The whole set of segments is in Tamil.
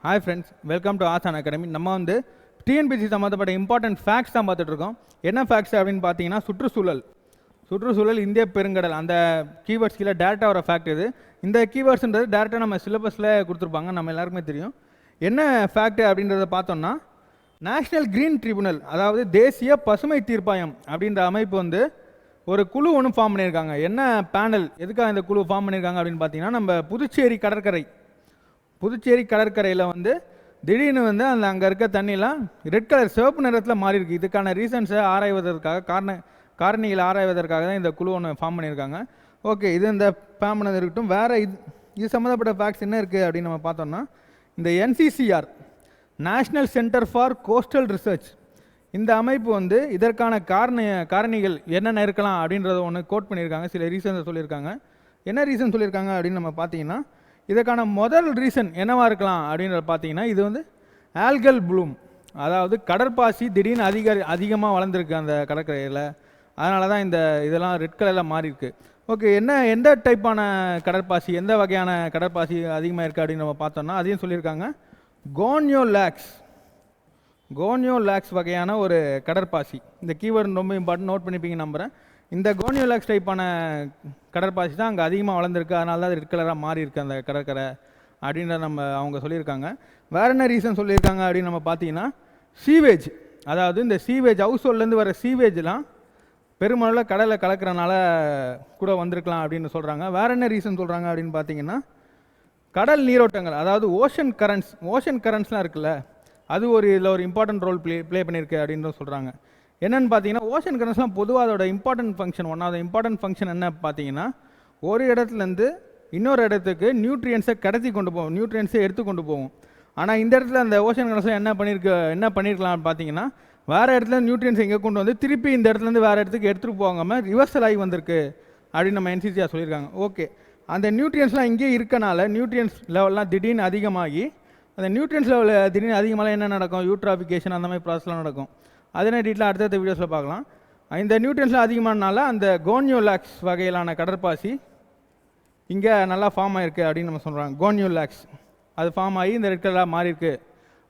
ஹாய் ஃப்ரெண்ட்ஸ், வெல்கம் டு ஆசான் அகாடமி. நம்ம வந்து டிஎன்பிசி சம்மந்தப்பட்ட இம்பார்ட்டன்ட் ஃபேக்ட்ஸ் தான் பார்த்துட்ருக்கோம். என்ன ஃபேக்ட்ஸ் அப்படின்னு பார்த்தீங்கன்னா, சுற்றுச்சூழல் இந்திய பெருங்கடல் அந்த கீவேர்ட்ஸ் கீழே டேரெக்டாக வர ஃபேக்ட் இது. இந்த கீவேர்ட்ஸ்ன்றது டேரெக்டாக நம்ம சிலபஸில் கொடுத்துருப்பாங்க, நம்ம எல்லாருக்குமே தெரியும். என்ன ஃபேக்ட் அப்படின்றத பார்த்தோம்னா, நேஷ்னல் க்ரீன் ட்ரிபியூனல், அதாவது தேசிய பசுமை தீர்ப்பாயம் அப்படின்ற அமைப்பு வந்து ஒரு குழு ஒன்று ஃபார்ம் பண்ணியிருக்காங்க. என்ன பேனல், எதுக்காக இந்த குழு ஃபார்ம் பண்ணியிருக்காங்க அப்படின்னு பார்த்தீங்கன்னா, நம்ம புதுச்சேரி கடற்கரையில் வந்து திடீர்னு வந்து அங்கே இருக்க தண்ணிலாம் ரெட் கலர் சிவப்பு நிறத்தில் மாறி இருக்கு. இதுக்கான ரீசன்ஸை ஆராய்வதற்காக காரணிகளை ஆராய்வதற்காக தான் இந்த குழு ஒன்று ஃபார்ம் பண்ணியிருக்காங்க. ஓகே, இது இந்த ஃபார்ம் பண்ணது இருக்கட்டும். வேறு இது சம்மந்தப்பட்ட ஃபேக்ட்ஸ் என்ன இருக்குது அப்படின்னு நம்ம பார்த்தோம்னா, இந்த NCCR national centre for coastal research, இந்த அமைப்பு வந்து இதற்கான காரணிகள் என்னென்ன இருக்கலாம் அப்படின்றத ஒன்று கோட் பண்ணியிருக்காங்க. சில ரீசன்ஸை சொல்லியிருக்காங்க. என்ன ரீசன் சொல்லியிருக்காங்க அப்படின்னு நம்ம பார்த்தீங்கன்னா, இதற்கான முதல் ரீசன் என்னவாக இருக்கலாம் அப்படின்றத பார்த்தீங்கன்னா, இது வந்து ஆல்கல் ப்ளூம், அதாவது கடற்பாசி திடீர்னு அதிகமாக வளர்ந்துருக்கு அந்த கடற்கரையில். அதனால தான் இதெல்லாம் ரெட் கலரில் மாறி இருக்கு. ஓகே, எந்த டைப்பான கடற்பாசி, எந்த வகையான கடற்பாசி அதிகமாக இருக்குது அப்படின்னு நம்ம பார்த்தோம்னா, அதையும் சொல்லியிருக்காங்க. கோனியோலாக்ஸ் வகையான ஒரு கடற்பாசி. இந்த கீவேர்டு ரொம்ப இம்பார்ட்டன்ட், நோட் பண்ணிப்பீங்க நம்புகிறேன். இந்த கோனியோலாக்ஸ் டைப்பான கடற்பாசி தான் அங்கே அதிகமாக வளர்ந்துருக்கு. அதனால தான் ரெட் கலராக மாறி இருக்குது அந்த கடற்கரை அப்படின்ற அவங்க சொல்லியிருக்காங்க. வேறு என்ன ரீசன் சொல்லியிருக்காங்க அப்படின்னு நம்ம பார்த்தீங்கன்னா, சீவேஜ், அதாவது இந்த சீவேஜ் ஹவுஸ் ஹோல்ட்லேருந்து வர சீவேஜ்லாம் பெருமளவில் கடலை கலக்கிறனால கூட வந்திருக்கலாம் அப்படின்னு சொல்கிறாங்க. வேறு என்ன ரீசன் சொல்கிறாங்க அப்படின்னு பார்த்தீங்கன்னா, கடல் நீரோட்டங்கள், அதாவது ஓஷன் கரண்ட்ஸ்லாம் இருக்குல்ல, அது இதில் ஒரு இம்பார்ட்டன்ட் ரோல் ப்ளே பண்ணியிருக்கு அப்படின்னு சொல்கிறாங்க. என்னென்னு பார்த்தீங்கன்னா, ஓஷன் கரண்ட்ஸ்லாம் பொதுவாக அதோட இம்பார்ட்டன்ட் ஃபங்க்ஷன், ஒன்றாவது இம்பார்ட்டன்ட் ஃபங்க்ஷன் என்ன பார்த்தீங்கன்னா, ஒரு இடத்துலேருந்து இன்னொரு இடத்துக்கு நியூட்ரியன்ஸை எடுத்து கொண்டு போகும். ஆனால் இந்த இடத்துல அந்த ஓஷன் கரண்ட்ஸில் என்ன பண்ணியிருக்கலாம்னு பார்த்தீங்கன்னா, வேறு இடத்துல நியூட்ரியன்ஸ் எங்கே கொண்டு வந்து திருப்பி இந்த இடத்துலேருந்து வேறு இடத்துக்கு எடுத்துகிட்டு போகாமல் ரிவர்சல் ஆகி வந்திருக்கு அப்படின்னு நம்ம NCCR சொல்லியிருக்காங்க. ஓகே, அந்த நியூட்ரியன்ஸ்லாம் இங்கே இருக்கனால நியூட்ரியன்ஸ் லெவல்லாம் திடீர்னு அதிகமாகி, அந்த நியூட்ரியன்ஸ் லெவலில் திடீர்னு அதிகமாக என்ன நடக்கும், யூட்ராஃபிகேஷன் அந்த மாதிரி ப்ராசஸ்லாம் நடக்கும். அதனை டீட்டெயிலாக அடுத்தடுத்த வீடியோஸில் பார்க்கலாம். இந்த நியூட்ரியன்ஸ்லாம் அதிகமானனால அந்த கோனியோலாக்ஸ் வகையிலான கடற்பாசி இங்கே நல்லா ஃபார்ம் ஆகிருக்கு அப்படின்னு நம்ம சொல்கிறாங்க. கோனியோலாக்ஸ் அது ஃபார்ம் ஆகி இந்த ரெட் கலராக மாறி இருக்கு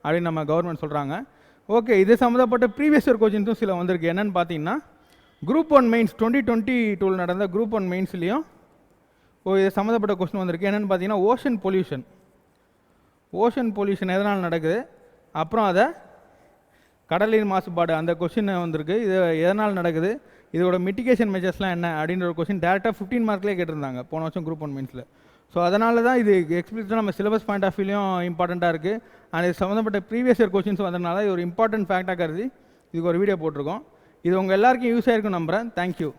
அப்படின்னு நம்ம கவர்மெண்ட் சொல்கிறாங்க. ஓகே, இது சம்மந்தப்பட்ட ப்ரீவியஸ் இயர் கொஸ்டின்ஸும் சில வந்திருக்கு. என்னென்னு பார்த்தீங்கன்னா, Group 1 மெயின்ஸ் 2022 நடந்த Group 1 மெயின்ஸ்லேயும் இது சம்மந்தப்பட்ட கொஸ்டின் வந்திருக்கு. என்னென்னு பார்த்தீங்கன்னா, ஓஷன் பொல்யூஷன் எதனால் நடக்குது, அப்புறம் அதை கடலின் மாசுபாடு, அந்த கொஸ்டின் வந்திருக்கு. இது எதனால் நடக்குது, இதோட மிட்டிகேஷன் மெஜர்ஸ்லாம் என்ன அப்படின்ற ஒரு கொஸ்டின் டேரெக்டாக 15 மார்க்லேயே கேட்டிருந்தாங்க போன வருஷம் Group 1 மெயின்ஸில். ஸோ அதனால தான் இது எக்ஸ்பிளிசிட்டாக நம்ம சிலபஸ் பாயிண்ட் ஆஃப் வியூலையும் இம்பார்ட்டண்ட்டாக இருக்குது. அண்ட் இது சம்மந்தப்பட்ட ப்ரீவியஸ் இயர் கொஸ்டின்ஸ் வந்ததுனால இது ஒரு இம்பார்ட்டன்ட் ஃபேக்டாக கருதி இதுக்கு ஒரு வீடியோ போட்டிருக்கோம். இது உங்கள் எல்லாருக்கும் யூஸ் ஆகிருக்கும் நம்புகிறேன். தேங்க்யூ.